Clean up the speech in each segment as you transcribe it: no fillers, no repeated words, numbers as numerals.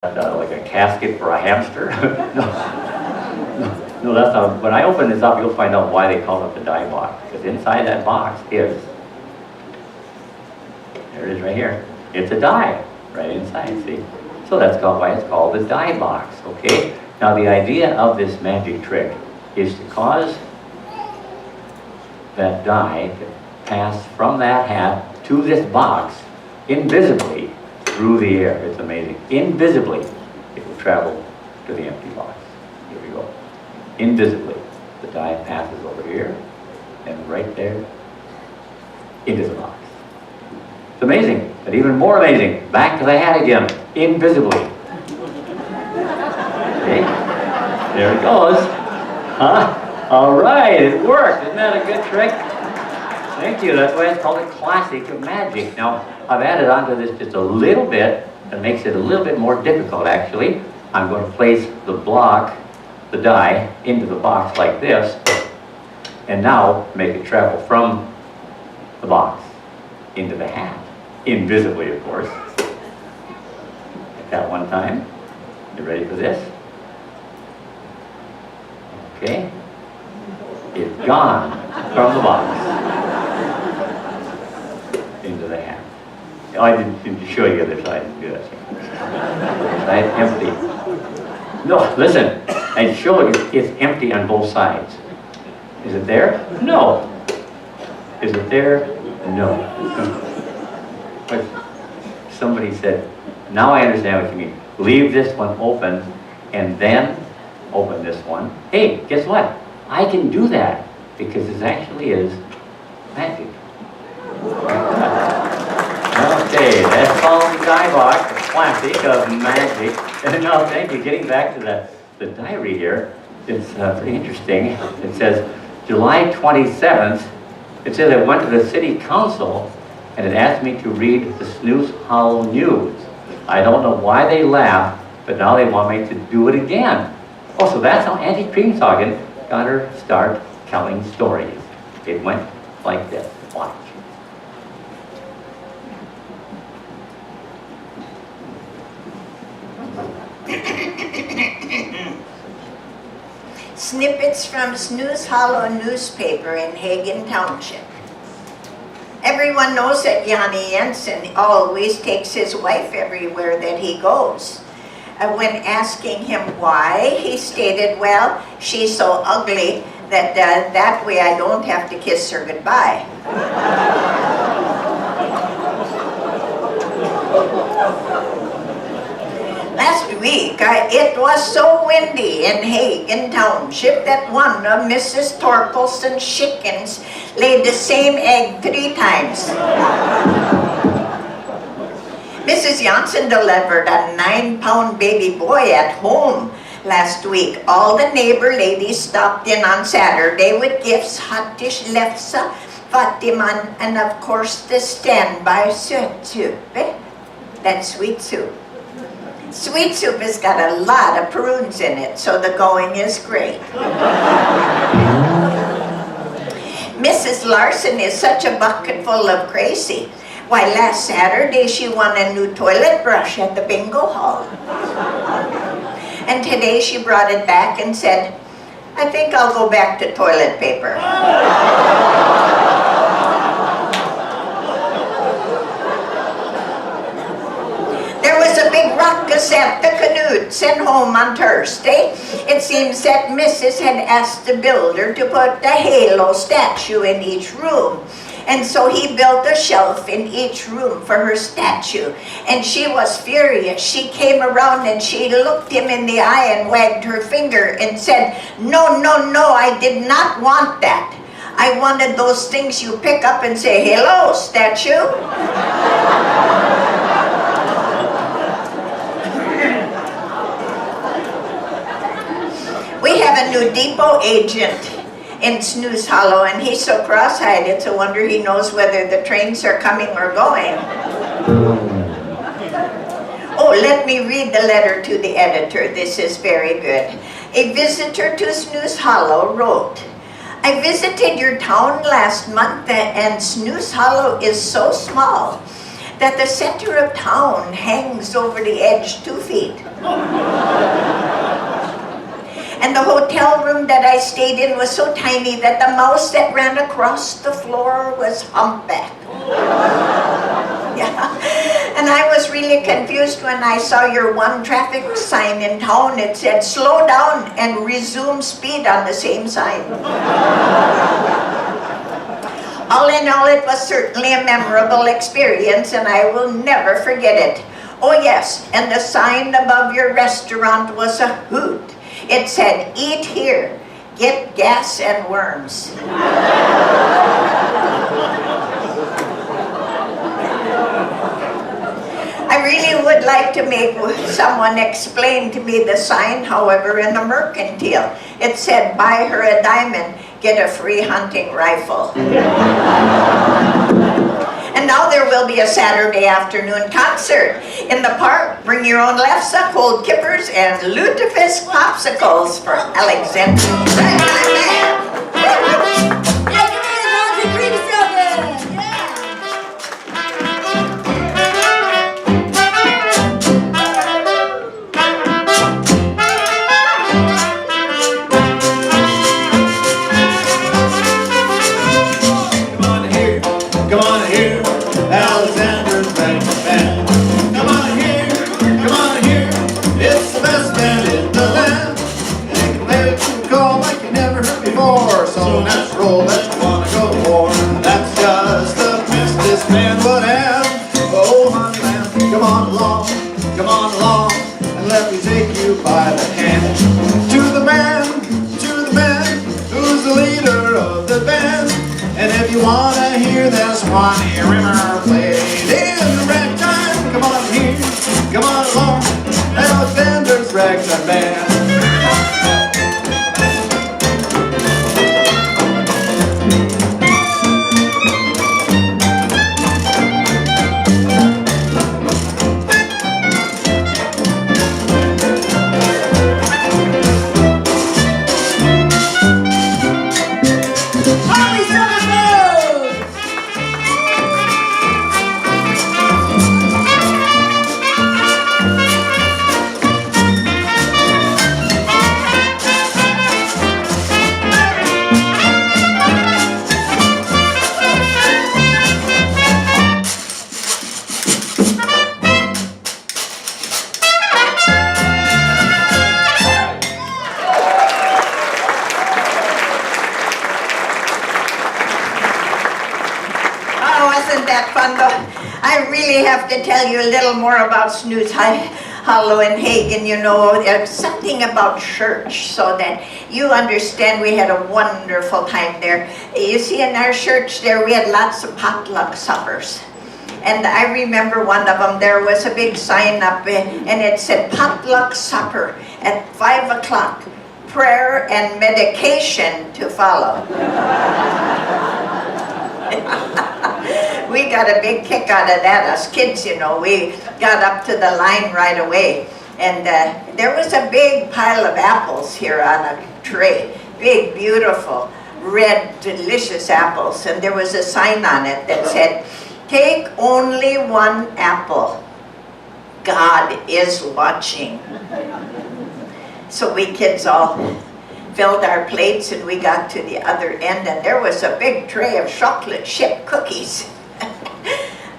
like a casket for a hamster? No, that's not. When I open this up, you'll find out why they call it the die box. Because inside that box is, there it is right here. It's a die right inside, see? So that's why it's called the die box, okay? Now the idea of this magic trick is to cause that die to pass from that hat to this box invisibly through the air. It's amazing. Invisibly, it will travel to the empty box. Here we go. Invisibly, the die passes over here and right there into the box. It's amazing, but even more amazing, back to the hat again, invisibly. Okay, there it goes. Huh? All right, it worked. Isn't that a good trick? Thank you. That's why it's called a classic of magic. Now, I've added onto this just a little bit that makes it a little bit more difficult, actually. I'm going to place the block, the die, into the box like this, and now make it travel from the box into the hat. Invisibly, of course. Like that one time. You ready for this? Okay. It's gone from the box into the hat. Oh, I didn't show you the other side. Do that. Side empty. No, listen. I showed you it's empty on both sides. Is it there? No. Is it there? No. But somebody said, now I understand what you mean. Leave this one open and then open this one. Hey, guess what? I can do that because it actually is magic. Okay, that's called the die box, a classic of magic. And now, thank you. Getting back to the diary here, it's pretty interesting. It says July 27th. It says I went to the city council and it asked me to read the Snooze Hollow News. I don't know why they laughed, but now they want me to do it again. Oh, so that's how Auntie Creamsoggen got her start telling stories. It went like this. Watch. Snippets from Snooze Hollow newspaper in Hagen Township. Everyone knows that Yanni Jensen always takes his wife everywhere that he goes. When asking him why, he stated, well, she's so ugly that that way I don't have to kiss her goodbye. Last week, it was so windy in Hagen Township that one of Mrs. Torkelson's chickens laid the same egg 3 times. Mrs. Janssen delivered a 9-pound baby boy at home last week. All the neighbor ladies stopped in on Saturday with gifts, hot dish lefse, Fatiman, and of course the standby sötsuppe. That's sweet soup. Sweet soup has got a lot of prunes in it, so the going is great. Mrs. Larson is such a bucket full of crazy. Why, last Saturday she won a new toilet brush at the bingo hall. And today she brought it back and said, I think I'll go back to toilet paper. There was a big ruckus at the Knudsen home on Thursday. It seems that Mrs. had asked the builder to put a halo statue in each room. And so he built a shelf in each room for her statue. And she was furious. She came around and she looked him in the eye and wagged her finger and said, no, no, no, I did not want that. I wanted those things you pick up and say, hello, statue. We have a new depot agent in Snooze Hollow, and he's so cross-eyed, it's a wonder he knows whether the trains are coming or going. Oh, let me read the letter to the editor. This is very good. A visitor to Snooze Hollow wrote, I visited your town last month and Snooze Hollow is so small that the center of town hangs over the edge 2 feet. And the hotel room that I stayed in was so tiny that the mouse that ran across the floor was humpback. Yeah. And I was really confused when I saw your one traffic sign in town. It said, slow down and resume speed on the same sign. All in all, it was certainly a memorable experience, and I will never forget it. Oh yes, and the sign above your restaurant was a hoot. It said, eat here, get gas and worms. I really would like to make someone explain to me the sign, however, in the mercantile. It said, buy her a diamond, get a free hunting rifle. And now there will be a Saturday afternoon concert in the park. Bring your own lefse, cold kippers, and lutefisk popsicles for Alexander. I really have to tell you a little more about Snooze Hollow and Hagen. You know, there's something about church so that you understand. We had a wonderful time there. You see, in our church there, we had lots of potluck suppers. And I remember one of them, there was a big sign up and it said, potluck supper at 5 o'clock, prayer and medication to follow. We got a big kick out of that, us kids, you know. We got up to the line right away. And there was a big pile of apples here on a tray. Big, beautiful, red, delicious apples. And there was a sign on it that said, take only one apple. God is watching. So we kids all filled our plates and we got to the other end and there was a big tray of chocolate chip cookies.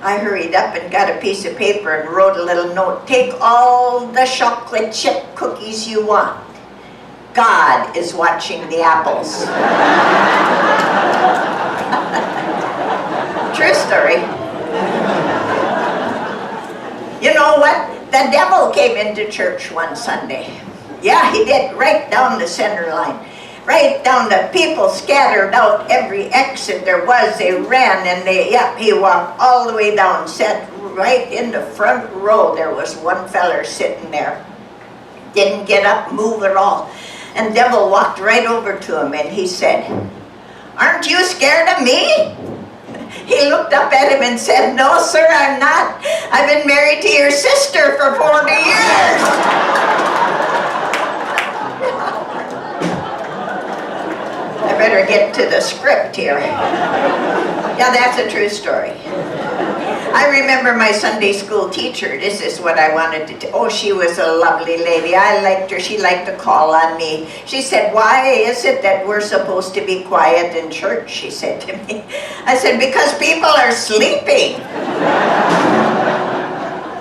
I hurried up and got a piece of paper and wrote a little note. Take all the chocolate chip cookies you want. God is watching the apples. True story. You know what? The devil came into church one Sunday. Yeah, he did, right down the center line. Right down, the people scattered out every exit there was. They ran and he walked all the way down, sat right in the front row. There was one feller sitting there. Didn't get up, move at all. And devil walked right over to him and he said, aren't you scared of me? He looked up at him and said, no sir, I'm not. I've been married to your sister for 40 years. I better get to the script here. Yeah, that's a true story. I remember my Sunday school teacher. This is what I wanted to oh, she was a lovely lady. I liked her. She liked to call on me. She said, why is it that we're supposed to be quiet in church? She said to me. I said, because people are sleeping.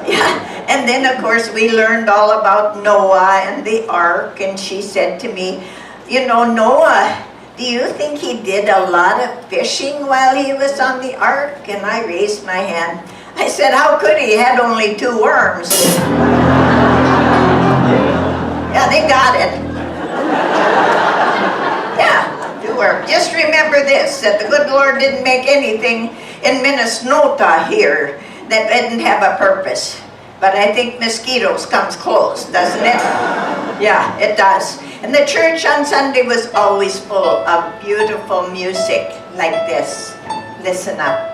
Yeah. And then, of course, we learned all about Noah and the ark. And she said to me, you know, Noah, do you think he did a lot of fishing while he was on the ark? And I raised my hand. I said, how could he? He had only 2 worms. Yeah, they got it. Yeah, 2 worms. Just remember this, that the good Lord didn't make anything in Minnesota here that didn't have a purpose. But I think mosquitoes comes close, doesn't it? Yeah, it does. And the church on Sunday was always full of beautiful music like this. Listen up.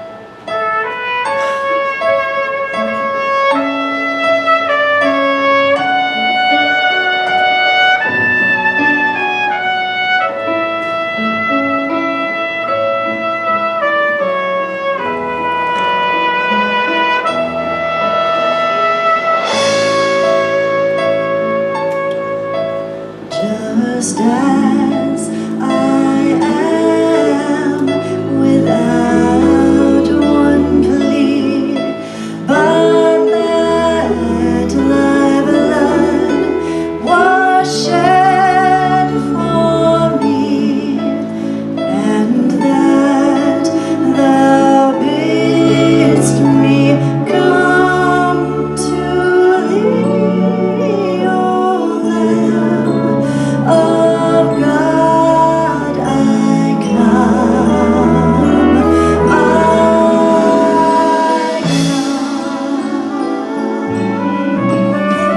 Just as I am, without one plea, but that thy blood was shed for me, and that thou bidst me come to thee, O Lamb of God, I come,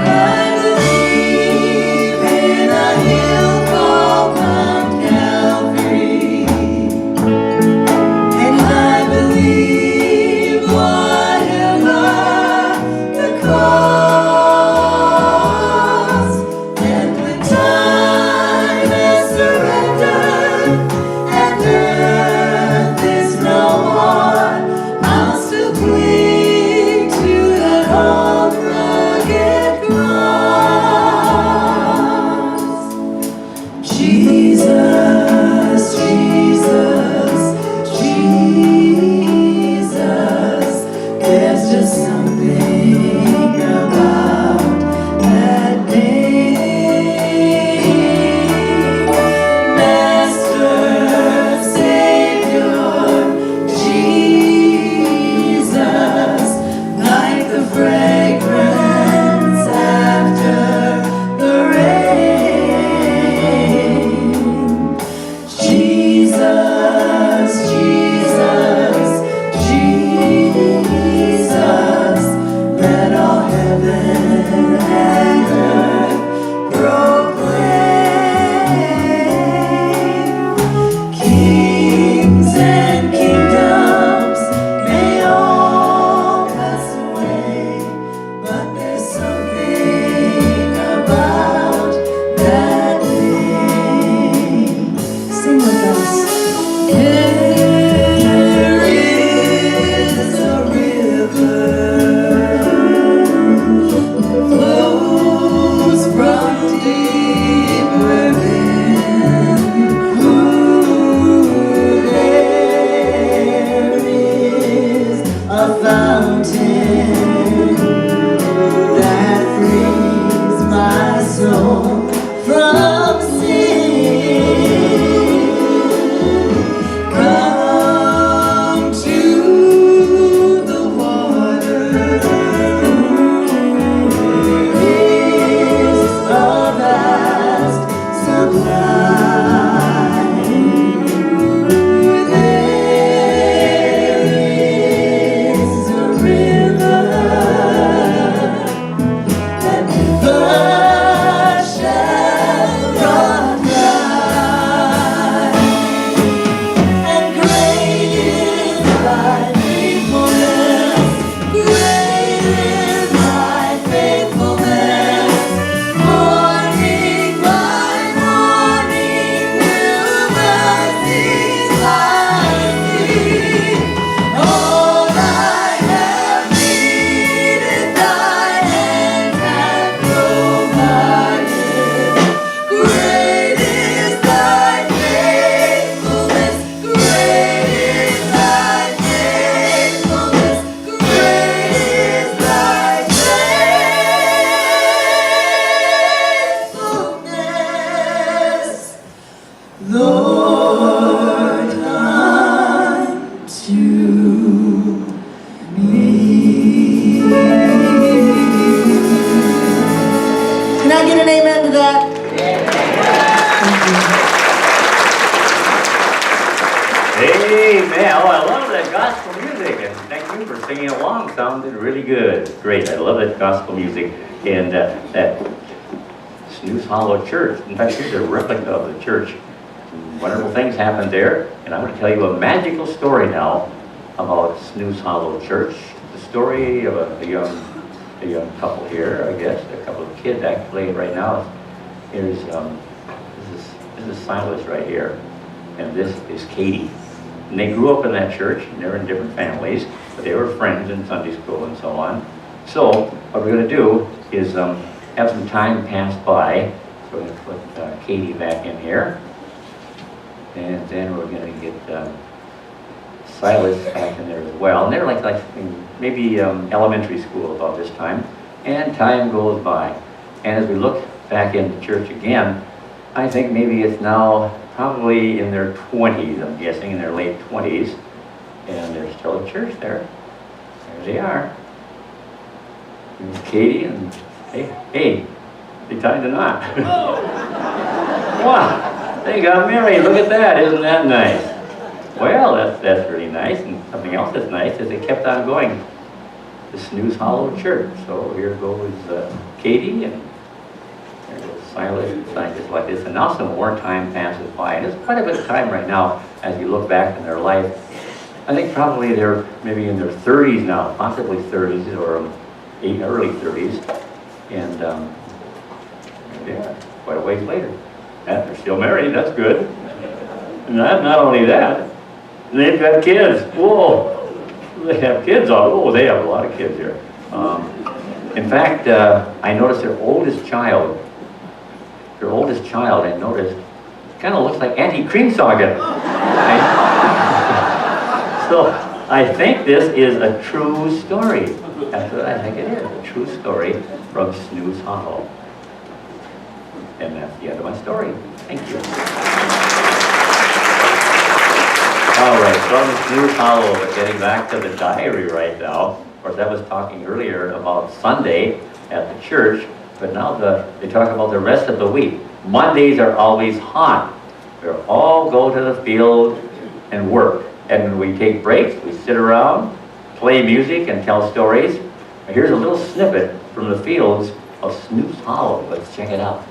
I believe in a hill called Mount Calvary, and I believe whatever the cost, and when time is surrendered and earth is no more, I'll still cling to that old rugged cross. Jesus, Jesus, Jesus, there's just something about that name. Master, Savior, Jesus, like the fragrance after the rain. Jesus, Jesus, Jesus, let all heaven and earth proclaim. Kings and kingdoms may all pass away, but there's something about that name. Sing with us. There is a river flows from deep within. Ooh, there is a fountain that frees my soul from sin. Come to the water. There is a vast supply. There is a river that never shall Can I get an amen to that? Amen. Oh, I love that gospel music, and thank you for singing along. Sounded really good. Great. I love that gospel music. And that Snooze Hollow Church. In fact, here's a replica of the church. Wonderful things happened there, and I'm going to tell you a magical story now about Snooze Hollow Church. The story of a young couple here, I guess, a couple of kids actually right now. Here's this is Silas right here, and this is Katie. And they grew up in that church, and they're in different families, but they were friends in Sunday school and so on. So what we're going to do is have some time pass by. So we're going to put Katie back in here. And then we're going to get Silas back in there as well. And they're like maybe elementary school about this time. And time goes by. And as we look back into church again, I think maybe it's now probably in their 20s, I'm guessing, in their late 20s. And there's still a church there. There they are. There's Katie and, hey, they tied the knot. Wow. They got married. Look at that. Isn't that nice? Well, that's really nice. And something else that's nice is they kept on going. The Snooze Hollow Church. So here goes Katie, and there goes Silas, and just like this. And now some more time passes by. And it's quite a bit of time right now as you look back in their life. I think probably they're maybe in their 30s now, possibly 30s or early 30s. And yeah, quite a ways later. And they're still married, that's good. And not only that, they've got kids. Whoa, they have kids. Oh, they have a lot of kids here. In fact, I noticed their oldest child, I noticed, kind of looks like Auntie Creamsaga. So I think this is a true story. That's what I think it is, a true story from Snooze Hollow. And that's the end of my story. Thank you. All right, from Snooze Hollow, but getting back to the diary right now. Of course, I was talking earlier about Sunday at the church, but now they talk about the rest of the week. Mondays are always hot. We all go to the field and work. And when we take breaks, we sit around, play music, and tell stories. Here's a little snippet from the fields of Snooze Hollow. Let's check it out.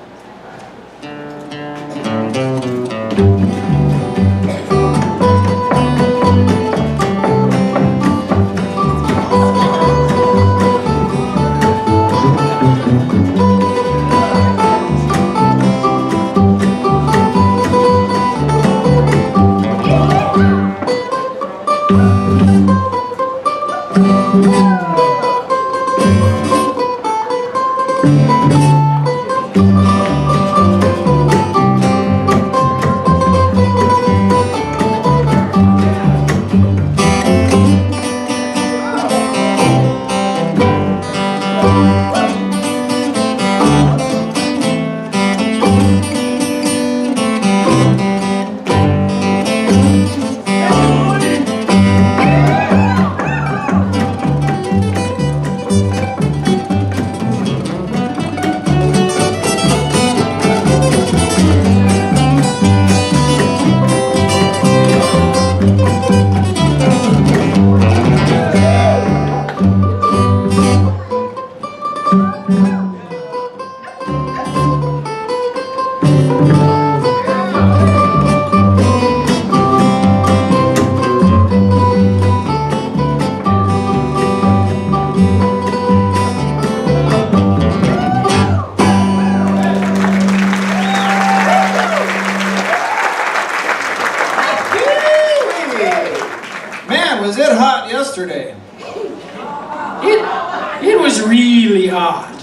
Was it hot yesterday? It was really hot.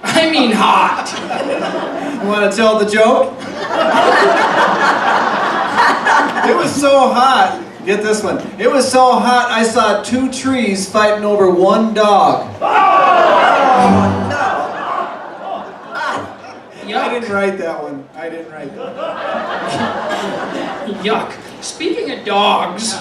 I mean hot. You want to tell the joke? It was so hot. Get this one. It was so hot I saw 2 trees fighting over 1 dog. Yuck. I didn't write that one. I didn't write that. Yuck. Speaking of dogs,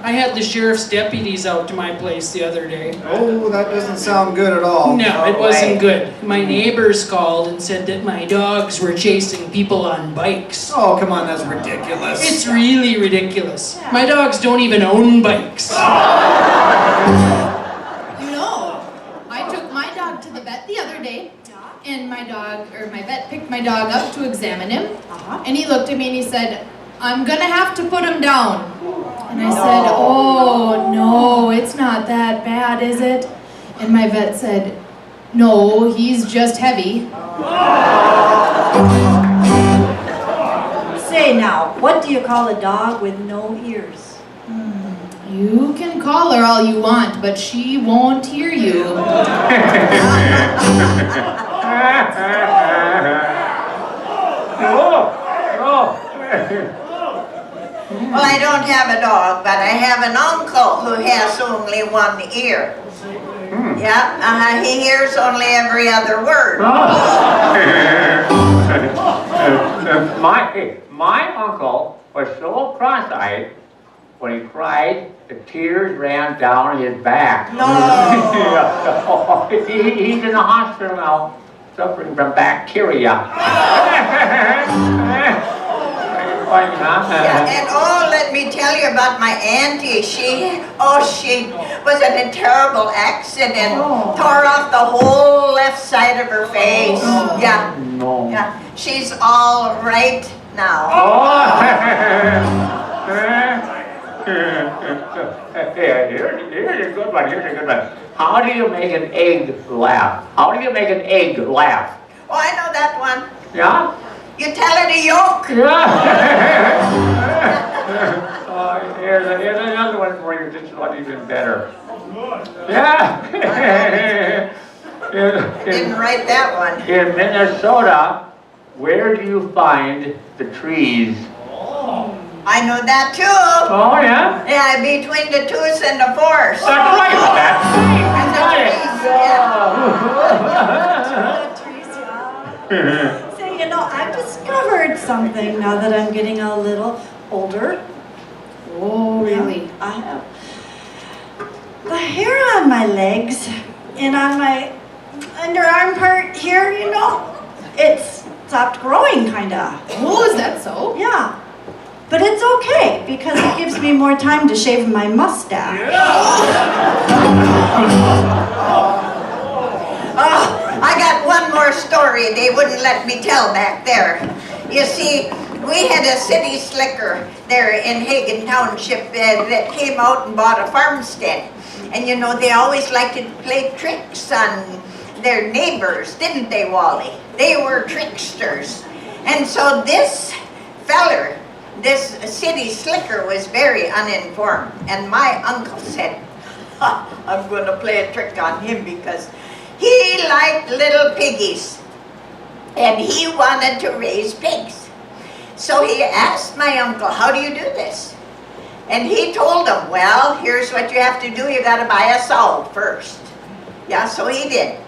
I had the sheriff's deputies out to my place the other day. Oh, that doesn't sound good at all. No, it wasn't good. My neighbors called and said that my dogs were chasing people on bikes. Oh, come on, that's ridiculous. It's really ridiculous. My dogs don't even own bikes. You know, I took my dog to the vet the other day, and my vet picked my dog up to examine him, and he looked at me and he said, "I'm gonna have to put him down." And I said, "Oh, no, it's not that bad, is it?" And my vet said, "No, he's just heavy." Say now, what do you call a dog with no ears? You can call her all you want, but she won't hear you. Well, I don't have a dog, but I have an uncle who has only one ear. Yeah, he hears only every other word. My uncle was so cross-eyed when he cried, the tears ran down his back. No. He's in the hospital now, suffering from bacteria. Yeah, and let me tell you about my auntie. She was in a terrible accident, tore off the whole left side of her face. Yeah, No. yeah. She's all right now. Here's a good one. How do you make an egg laugh? How do you make an egg laugh? Oh, I know that one. Yeah? You tell it a yolk. Yeah. Here's another one for you. This one even better. Yeah. Didn't write that one. In Minnesota, where do you find the trees? I know that too. Oh, yeah? Yeah, between the twos and the fours. That's right. That's right. Yeah. Say, you know, I've discovered something now that I'm getting a little older. Oh, really? I have. The hair on my legs and on my underarm part here, you know, it's stopped growing, kinda. Oh, is that so? Yeah. But it's okay, because it gives me more time to shave my mustache. I got one more story they wouldn't let me tell back there. You see, we had a city slicker there in Hagen Township that came out and bought a farmstead. And you know, they always liked to play tricks on their neighbors, didn't they, Wally? They were tricksters. And so this feller, this city slicker, was very uninformed. And my uncle said, I'm going to play a trick on him because he liked little piggies. And he wanted to raise pigs. So he asked my uncle, how do you do this? And he told him, well, here's what you have to do. You got to buy a sow first. Yeah, so he did.